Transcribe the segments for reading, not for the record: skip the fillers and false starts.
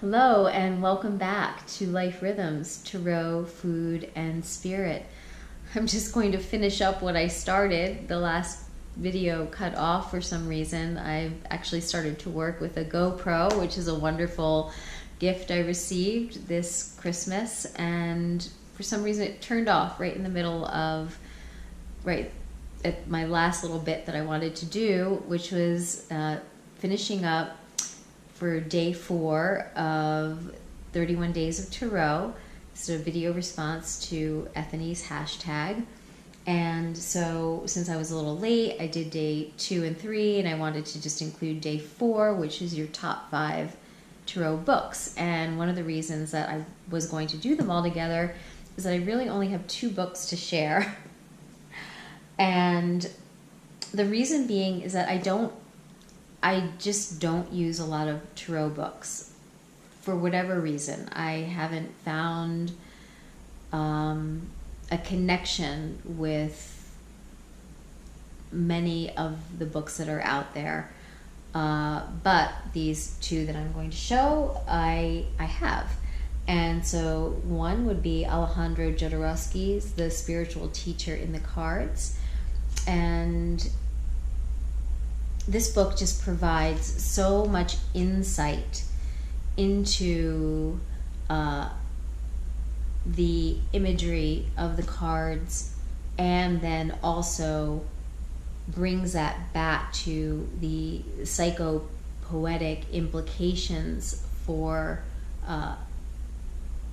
Hello and welcome back to Life Rhythms, Tarot, Food, and Spirit. I'm just going to finish up what I started. The last video cut off for some reason. I've actually started to work with a GoPro, which is a wonderful gift I received this Christmas, and for some reason it turned off right in the middle of, right at my last little bit that I wanted to do, which was finishing up for day 4 of 31 Days of Tarot. It's a video response to Ethony's hashtag. And so since I was a little late, I did day 2 and 3, and I wanted to just include day 4, which is your top 5 tarot books. And one of the reasons that I was going to do them all together is that I really only have 2 books to share. And the reason being is that I just don't use a lot of tarot books for whatever reason. I haven't found a connection with many of the books that are out there. But these 2 that I'm going to show, I have. And so one would be Alejandro Jodorowsky's The Spiritual Teacher in the Cards. And this book just provides so much insight into the imagery of the cards, and then also brings that back to the psychopoetic implications for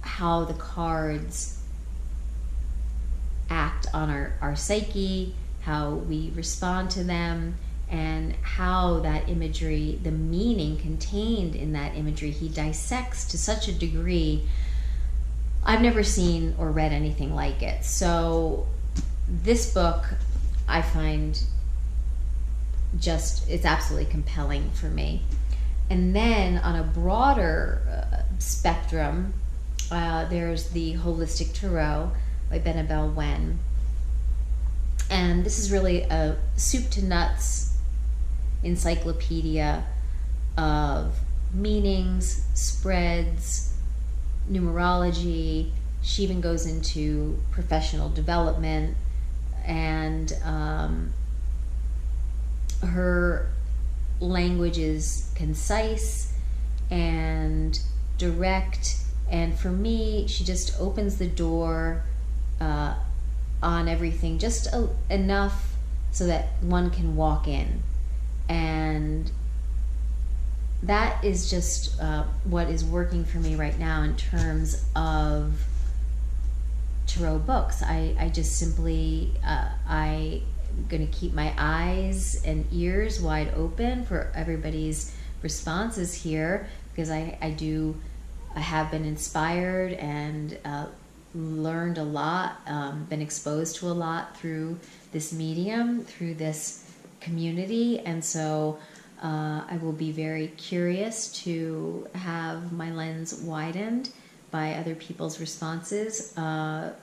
how the cards act on our psyche, how we respond to them, and how that imagery, the meaning contained in that imagery, he dissects to such a degree. I've never seen or read anything like it. So this book, I find it's absolutely compelling for me. And then on a broader spectrum, there's the Holistic Tarot by Benabel Wen. And this is really a soup to nuts encyclopedia of meanings, spreads, numerology. She even goes into professional development, and her language is concise and direct, and for me, she just opens the door on everything just enough so that one can walk in. And that is just what is working for me right now in terms of tarot books. I just simply, I'm going to keep my eyes and ears wide open for everybody's responses here, because I have been inspired and learned a lot, been exposed to a lot through this medium, through this community, and so I will be very curious to have my lens widened by other people's responses to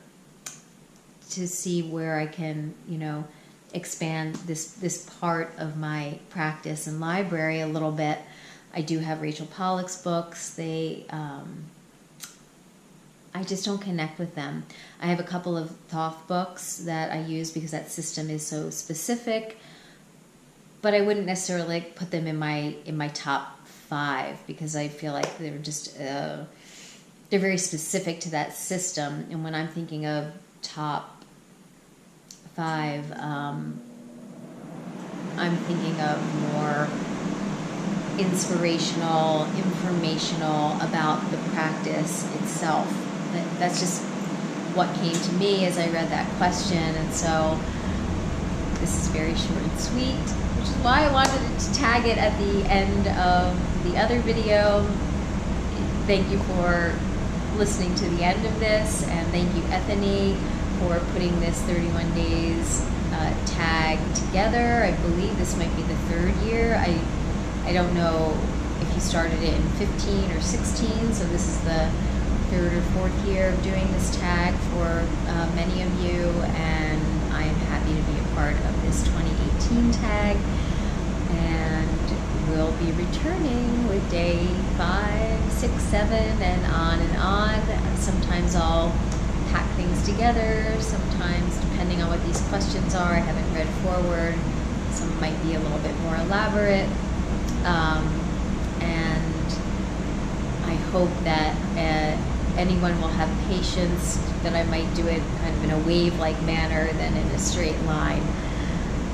see where I can, expand this part of my practice and library a little bit. I do have Rachel Pollack's books. I just don't connect with them. I have a couple of Thoth books that I use because that system is so specific, but I wouldn't necessarily put them in my top 5 because I feel like they're just they're very specific to that system. And when I'm thinking of top 5, I'm thinking of more inspirational, informational about the practice itself. That's just what came to me as I read that question, and so this is very short and sweet, which is why I wanted to tag it at the end of the other video. Thank you for listening to the end of this, and thank you, Ethony, for putting this 31 days tag together. I believe this might be the 3rd year. I don't know if you started it in 15 or 16, so this is the 3rd or 4th year of doing this tag for many of you, and I am happy to be a part of this 2018 tag, and we'll be returning with day 5, 6, 6, 7, and on and on. Sometimes I'll pack things together. Sometimes, depending on what these questions are, I haven't read forward. Some might be a little bit more elaborate. And I hope that anyone will have patience, that I might do it kind of in a wave-like manner than in a straight line.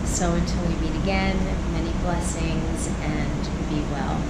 So until we meet again, many blessings and be well.